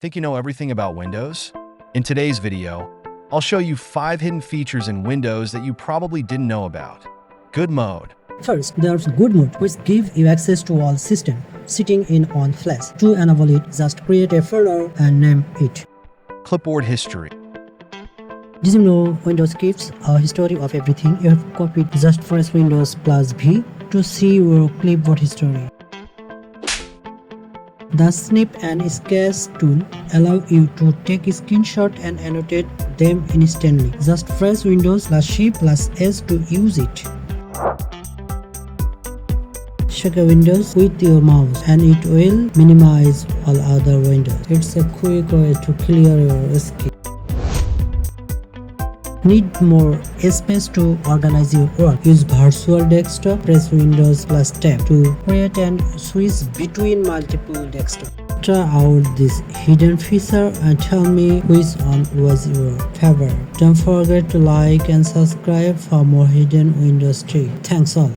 Think you know everything about Windows? In today's video, I'll show you 5 hidden features in Windows that you probably didn't know about. Good mode. First, there's good mode, which gives you access to all system sitting in on flash. To enable it, just create a folder and name it. Clipboard history. Did you know Windows keeps a history of everything you have copied? Just press Windows plus V to see your clipboard history. The Snip and Sketch tool allow you to take a screenshot and annotate them instantly. Just press Windows plus Shift plus S to use it. Shake a Windows with your mouse and it will minimize all other windows. It's a quick way to clear your screen. Need more space to organize your work? Use virtual desktop. Press Windows plus Tab to create and switch between multiple desktops. Try out this hidden feature and tell me which one was your favorite. Don't forget to like and subscribe for more hidden Windows tricks. Thanks all.